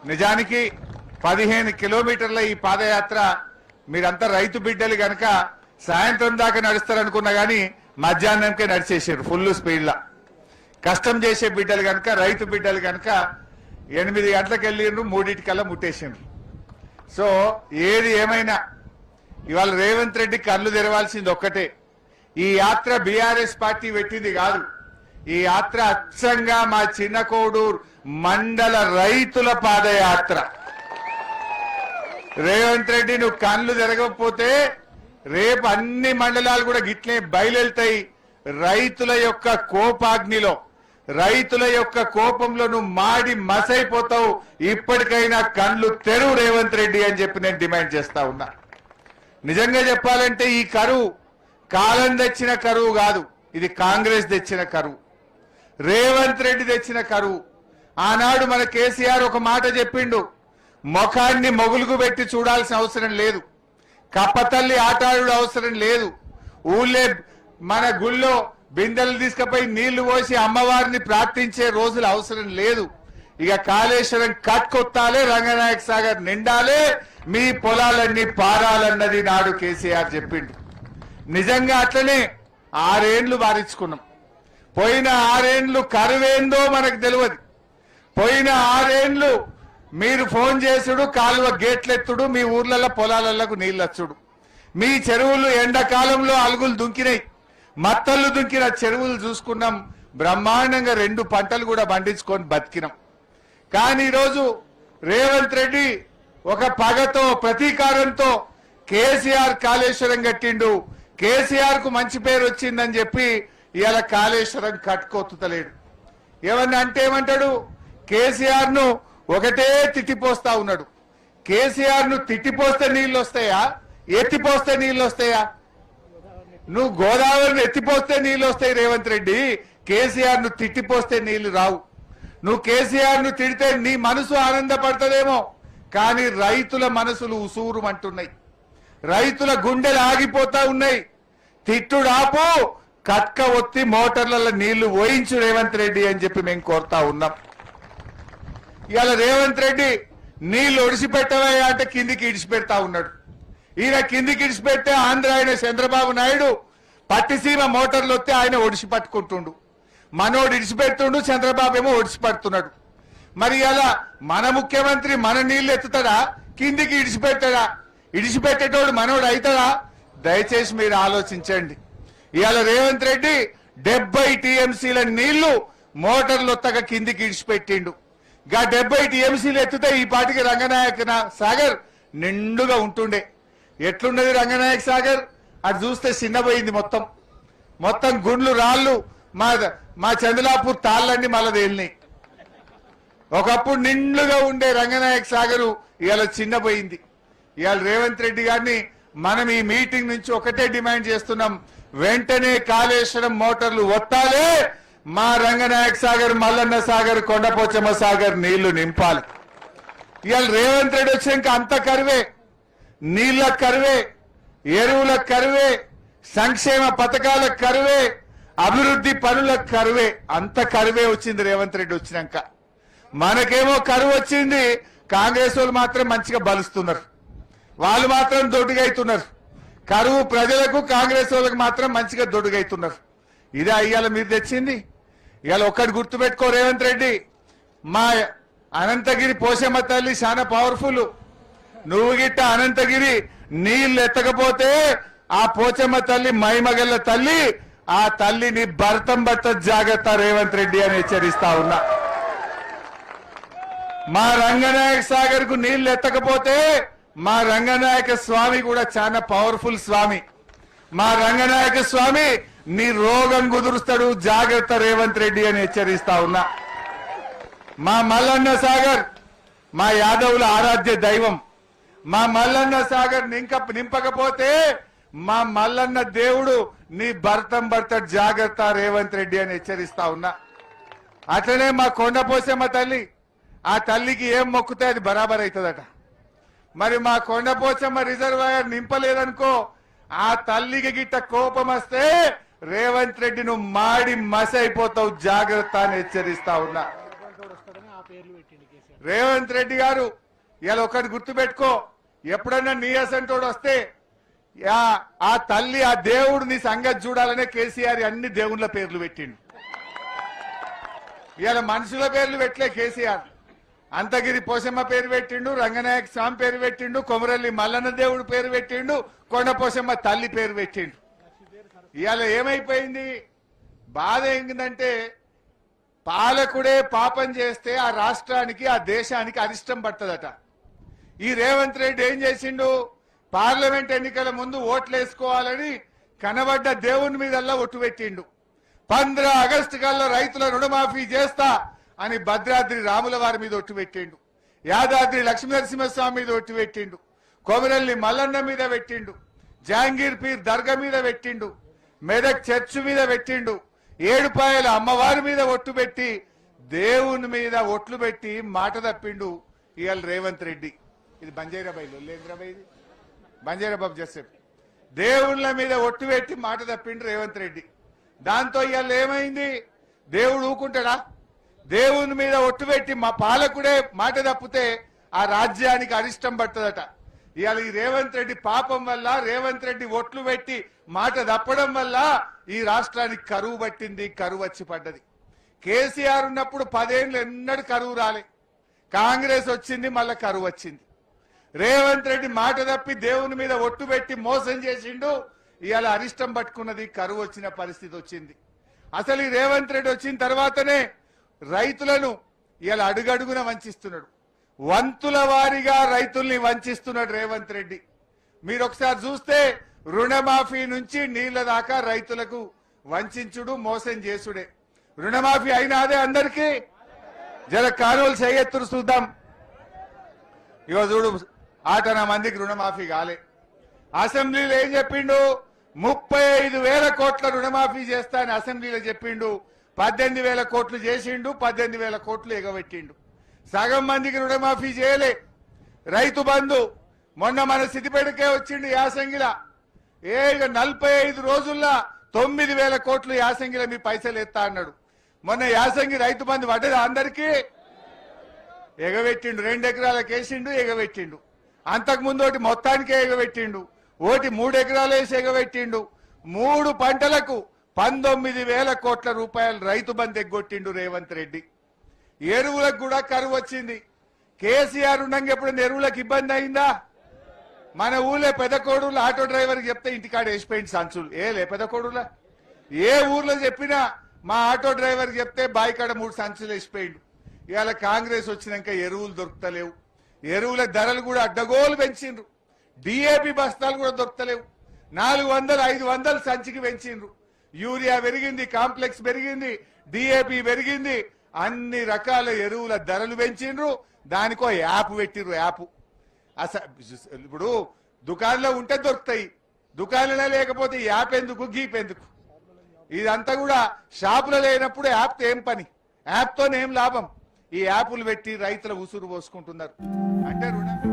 నిజానికి 15 కిలోమీటర్ల ఈ పాదయాత్ర మీరంతా రైతు బిడ్డలు గనక సాయంత్రం దాకా నడుస్తారనుకున్నా గానీ మధ్యాహ్నంకే నడిచేసారు ఫుల్ స్పీడ్ లా. కష్టం చేసే బిడ్డలు గనక రైతు బిడ్డలు గనక 8 గంటలకు వెళ్ళిండ్రు, 3:00కల్లా ముట్టేసిండ్రు. సో ఏది ఏమైనా ఇవాళ రేవంత్ రెడ్డి కళ్ళు తెరవాల్సింది ఒక్కటే, ఈ యాత్ర బీఆర్ఎస్ పార్టీ పెట్టింది కాదు. ఈ యాత్ర అచ్చంగా మా చిన్నకోడూరు మండల రైతుల పాదయాత్ర. రేవంత్ రెడ్డి నువ్వు కళ్ళు తెరగకపోతే రేపు అన్ని మండలాలు కూడా గిట్లే బయలుతాయి. రైతుల యొక్క కోపాగ్నిలో, రైతుల యొక్క కోపంలో నువ్వు మాడి మసైపోతావు. ఇప్పటికైనా కళ్ళు తెరువు రేవంత్ రెడ్డి అని చెప్పి నేను డిమాండ్ చేస్తా ఉన్నా. నిజంగా చెప్పాలంటే ఈ కరువు కాలం తెచ్చిన కరువు కాదు, ఇది కాంగ్రెస్ తెచ్చిన కరువు, రేవంత్ రెడ్డి తెచ్చిన కరువు. ఆనాడు మన కేసీఆర్ ఒక మాట చెప్పిండు, ముఖాన్ని మొగులుగు పెట్టి చూడాల్సిన అవసరం లేదు, కప్పతల్లి ఆటాడు అవసరం లేదు, ఊళ్ళే మన గుళ్ళో బిందెలు తీసుకుపోయి నీళ్లు పోసి అమ్మవారిని ప్రార్థించే రోజులు అవసరం లేదు. ఇక కాళేశ్వరం కట్కొత్తాలే, రంగనాయక సాగర్ నిండాలే, మీ పొలాలన్నీ పారాలన్నది నాడు కేసీఆర్ చెప్పిండు. నిజంగా అట్లనే 6 ఏండ్లు వారించుకున్నాం. పోయిన 6 ఏండ్లు కరువేందో మనకు తెలియదు. పోయిన 6 ఏండ్లు మీరు ఫోన్ చేసుడు, కాలువ గేట్లెత్తుడు, మీ ఊర్లలో పొలాలకు నీళ్ళొచ్చుడు, మీ చెరువులు ఎండాకాలంలో అలుగులు దుంకినాయి, మత్తళ్ళు దుంకిన చెరువులు చూసుకున్నాం. బ్రహ్మాండంగా 2 పంటలు కూడా పండించుకొని బతికినాం. కానీ ఈరోజు రేవంత్ రెడ్డి ఒక పగతో ప్రతీకారంతో కేసీఆర్ కాళేశ్వరం కట్టిండు, కేసీఆర్ కు మంచి పేరు వచ్చిందని చెప్పి ఇవాళ కాళేశ్వరం కట్టుకొత్తలేడు. ఏమన్నా అంటే ఏమంటాడు, కేసీఆర్ ను ఒకటే తిట్టిపోస్తా ఉన్నాడు. కేసీఆర్ ను తిట్టిపోస్తే నీళ్లు వస్తాయా, ఎత్తిపోస్తే నీళ్లు వస్తాయా? నువ్వు గోదావరిని ఎత్తిపోస్తే నీళ్లు వస్తాయి రేవంత్ రెడ్డి, కేసీఆర్ ను తిట్టిపోస్తే నీళ్లు రావు. నువ్వు కేసీఆర్ ను తిడితే నీ మనసు ఆనందపడుతుందేమో, కానీ రైతుల మనసులు ఉసూరుమంటున్నాయి, రైతుల గుండెలు ఆగిపోతా ఉన్నాయి. తిట్టుడాపు, కట్క ఒత్తి మోటార్లలో నీళ్లు పోయించు రేవంత్ రెడ్డి అని చెప్పి మేము కోరుతా ఉన్నాం. ఇవాళ రేవంత్ రెడ్డి నీళ్లు ఒడిసిపెట్టవా అంటే కిందికి ఇడిచిపెడతా ఉన్నాడు. ఈయన కిందికి ఇడిచిపెట్టే ఆంధ్ర ఆయన చంద్రబాబు నాయుడు పట్టిసీమ మోటార్లు వస్తే ఆయన ఒడిసి పట్టుకుంటుండు, మనోడు ఇడిచిపెడుతుండు, చంద్రబాబు ఏమో ఒడిసిపడుతున్నాడు. మరి ఇలా మన ముఖ్యమంత్రి మన నీళ్లు ఎత్తుతాడా, కిందికి ఇడిచిపెట్టాడా? ఇడిచిపెట్టేటోడు మనోడు అవుతాడా? దయచేసి మీరు ఆలోచించండి. ఇవాళ రేవంత్ రెడ్డి 70 టీఎంసీల నీళ్లు మోటార్లు వత్తగా కిందికి ఇడిచిపెట్టిండు. గా 70 టీఎంసీలు ఎత్తుతే ఈ పాటికి రంగనాయక సాగర్ నిండుగా ఉంటుండే. ఎట్లున్నది రంగనాయక సాగర్? అది చూస్తే చిన్నపోయింది, మొత్తం గుండ్లు రాళ్ళు, మా చంద్రలాపూర్ తాళ్ళన్నీ మళ్ళీ తేలినాయి. ఒకప్పుడు నిండుగా ఉండే రంగనాయక సాగరు ఇవాళ చిన్నపోయింది. ఇవాళ రేవంత్ రెడ్డి గారిని మనం ఈ మీటింగ్ నుంచి ఒకటే డిమాండ్ చేస్తున్నాం, వెంటనే కాళేశ్వరం మోటార్లు ఒత్తాలే, మా రంగనాయక సాగర్, మల్లన్న సాగర్, కొండపోచమ్మ సాగర్ నీళ్లు నింపాలి. ఇవాళ రేవంత్ రెడ్డి వచ్చాక అంత కరువే, నీళ్ల కరువే, ఎరువుల కరువే, సంక్షేమ పథకాల కరువే, అభివృద్ధి పనుల కరువే, అంత కరువే వచ్చింది రేవంత్ రెడ్డి వచ్చినాక. మనకేమో కరువు వచ్చింది, కాంగ్రెస్ వాళ్ళు మాత్రం మంచిగా బలుస్తున్నారు, వాళ్ళు మాత్రం దొడ్డుగైతున్నారు. కరువు ప్రజలకు, కాంగ్రెస్ వాళ్ళకు మాత్రం మంచిగా దొడ్డుగైతున్నారు. ఇదే ఇవాళ మీరు తెచ్చింది. ఇవాళ ఒక్కటి గుర్తుపెట్టుకో రేవంత్ రెడ్డి, మా అనంతగిరి పోషమ్మ తల్లి చాలా పవర్ఫుల్. నువ్వు గిట్ట అనంతగిరి నీళ్లు ఎత్తకపోతే ఆ పోచమ్మ తల్లి మైమగల్ల తల్లి, ఆ తల్లిని భర్తం జాగ్రత్త రేవంత్ రెడ్డి అని హెచ్చరిస్తా ఉన్నా. మా రంగనాయక సాగర్ కు నీళ్లు ఎత్తకపోతే మా రంగనాయక స్వామి కూడా చాలా పవర్ఫుల్ స్వామి. మా రంగనాయక స్వామి నీ రోగం కుదురుస్తాడు, జాగ్రత్త రేవంత్ రెడ్డి అని హెచ్చరిస్తా ఉన్నా. మా మల్లన్న సాగర్ మా యాదవుల ఆరాధ్య దైవం. మా మల్లన్న సాగర్ నింపకపోతే మా మల్లన్న దేవుడు నీ భర్తం జాగ్రత్త రేవంత్ రెడ్డి అని హెచ్చరిస్తా ఉన్నా. అట్లనే మా కొండపోసమ్మ తల్లి, ఆ తల్లికి ఏం మొక్కుతే అది బరాబర్ అవుతుందట. మరి మా కొండపోచమ్మ రిజర్వాయర్ నింపలేదనుకో, ఆ తల్లికి గిట్ట కోపం వస్తే రేవంత్ రెడ్డి నువ్వు మాడి మస అయిపోతావు, జాగ్రత్త అని హెచ్చరిస్తా ఉన్నా. రేవంత్ రెడ్డి గారు ఇలా ఒకటి గుర్తుపెట్టుకో, ఎప్పుడన్నా నీ అసంటోడు వస్తే ఆ తల్లి ఆ దేవుడు నీ సంగతి చూడాలనే కేసీఆర్ అన్ని దేవుళ్ళ పేర్లు పెట్టిండు. ఇలా మనుషుల పేర్లు పెట్టలే కేసీఆర్. అంతగిరి పోసమ్మ పేరు పెట్టిండు, రంగనాయక స్వామి పేరు పెట్టిండు, కొమరల్లి మల్లన్న దేవుడు పేరు పెట్టిండు, కొండ పోసమ్మ తల్లి పేరు పెట్టిండు. ఇవాళ ఏమైపోయింది? బాధ ఏంటంటే పాలకుడే పాపం చేస్తే ఆ రాష్ట్రానికి ఆ దేశానికి అరిష్టం పడుతుందట. ఈ రేవంత్ రెడ్డి ఏం చేసిండు? పార్లమెంట్ ఎన్నికల ముందు ఓట్లు వేసుకోవాలని కనబడ్డ దేవుని మీదల్లా ఒట్టు పెట్టిండు. 15 ఆగస్టు కల్లా రైతుల రుణమాఫీ చేస్తా అని భద్రాద్రి రాముల వారి మీద ఒట్టు పెట్టిండు, యాదాద్రి లక్ష్మీనరసింహస్వామి మీద ఒట్టు పెట్టిండు, కొమరల్లి మల్లన్న మీద పెట్టిండు, జహాంగీర్ పీర్ దర్గా మీద పెట్టిండు, మెదక్ చర్చ్ మీద పెట్టిండు, ఏడుపాయల అమ్మవారి మీద ఒట్టు పెట్టి దేవుని మీద ఒట్లు పెట్టి మాట తప్పిండు ఇవాళ రేవంత్ రెడ్డి. ఇది బంజారాబాయి లొల్లేంద్రబాయి, ఇది బంజారాబాబు జసేపు దేవుళ్ళ మీద ఒట్టు పెట్టి మాట తప్పిండు రేవంత్ రెడ్డి. దాంతో ఇవాళ ఏమైంది? దేవుడు ఊకుంటాడా? దేవుని మీద ఒట్టు పెట్టి మా పాలకుడే మాట తప్పితే ఆ రాజ్యానికి అరిష్టం పడుతుందట. ఇవాళ ఈ రేవంత్ రెడ్డి పాపం వల్ల, రేవంత్ రెడ్డి ఒట్లు పెట్టి మాట తప్పడం వల్ల ఈ రాష్ట్రానికి కరువు పట్టింది, కరువు వచ్చి పడ్డది. కేసీఆర్ ఉన్నప్పుడు 10 ఏళ్ళు ఎన్నడూ కరువు రాలే, కాంగ్రెస్ వచ్చింది మళ్ళా కరువు వచ్చింది. రేవంత్ రెడ్డి మాట తప్పి దేవుని మీద ఒట్టు పెట్టి మోసం చేసిండు, ఇవాళ అరిష్టం పట్టుకున్నది, కరువు వచ్చిన పరిస్థితి వచ్చింది. అసలు ఈ రేవంత్ రెడ్డి వచ్చిన తర్వాతనే రైతులను ఇవాళ అడుగడుగున వంచిస్తున్నాడు, వంతుల వారీగా రైతుల్ని వంచిస్తున్నాడు రేవంత్ రెడ్డి. మీరు ఒకసారి చూస్తే రుణమాఫీ నుంచి నీళ్ల దాకా రైతులకు వంచుడు, మోసం చేసుడే. రుణమాఫీ అయినాదే అందరికీ? జర కానువలు చేయెత్తురు చూద్దాం. ఇగో చూడు, 8 మందికి రుణమాఫీ కాలే. అసెంబ్లీలో ఏం చెప్పిండు? 35,000 కోట్ల రుణమాఫీ చేస్తా అని అసెంబ్లీలో చెప్పిండు. 18,000 కోట్లు చేసిండు, 18,000 కోట్లు ఎగబెట్టిండు. సగం మందికి రుణమాఫీ చేయలే. రైతు బంధు మొన్న మన సిద్దిపేటకే వచ్చిండు యాసంగిలా. 45 రోజుల్లో 9,000 కోట్లు యాసంగిలో మీ పైసలు ఎత్తా అన్నాడు. మొన్న యాసంగి రైతు బంధు పడ్డది అందరికీ, ఎగబెట్టిండు. 2 ఎకరాలకు వేసిండు, ఎగబెట్టిండు. అంతకుముందు ఒకటి మొత్తానికే ఎగబెట్టిండు, ఒకటి 3 ఎకరాలు వేసి ఎగబెట్టిండు. 3 పంటలకు 19,000 కోట్ల రూపాయలు రైతు బంధు ఎగ్గొట్టిండు రేవంత్ రెడ్డి. ఎరువులకు కూడా కరువు వచ్చింది. కేసీఆర్ ఉండగా ఎప్పుడైనా ఎరువులకు ఇబ్బంది అయిందా? మన ఊళ్ళో పెదకోడులో ఆటో డ్రైవర్కి చెప్తే ఇంటికాడ వేసిపోయింది సంచులు. పెదకోడులా ఏ ఊర్లో చెప్పినా మా ఆటో డ్రైవర్కి చెప్తే బాయికాడ 3 సంచులు వేసిపోయిండు. ఇవాళ కాంగ్రెస్ వచ్చినాక ఎరువులు దొరుకుతలేవు, ఎరువుల ధరలు కూడా అడ్డగోలు పెంచిండ్రు. డిఏపి బస్తాలు కూడా దొరుకుతలేవు, 400, 500 సంచికి పెంచిండ్రు. యూరియా పెరిగింది, కాంప్లెక్స్ పెరిగింది, డిఏపి పెరిగింది, అన్ని రకాల ఎరువుల ధరలు పెంచిండ్రు. దానికో యాప్ పెట్టిర్రు. యాప్ ఇప్పుడు దుకాణంలో ఉంటే దొరుకుతాయి, దుకాణంలో లేకపోతే యాప్ ఎందుకు, గీప్ ఎందుకు? ఇదంతా కూడా షాపులో లేనప్పుడు యాప్తో ఏం పని, యాప్తోనేం లాభం? ఈ యాప్లు పెట్టి రైతుల ఉసురు పోసుకుంటున్నారు. అంటే రుణం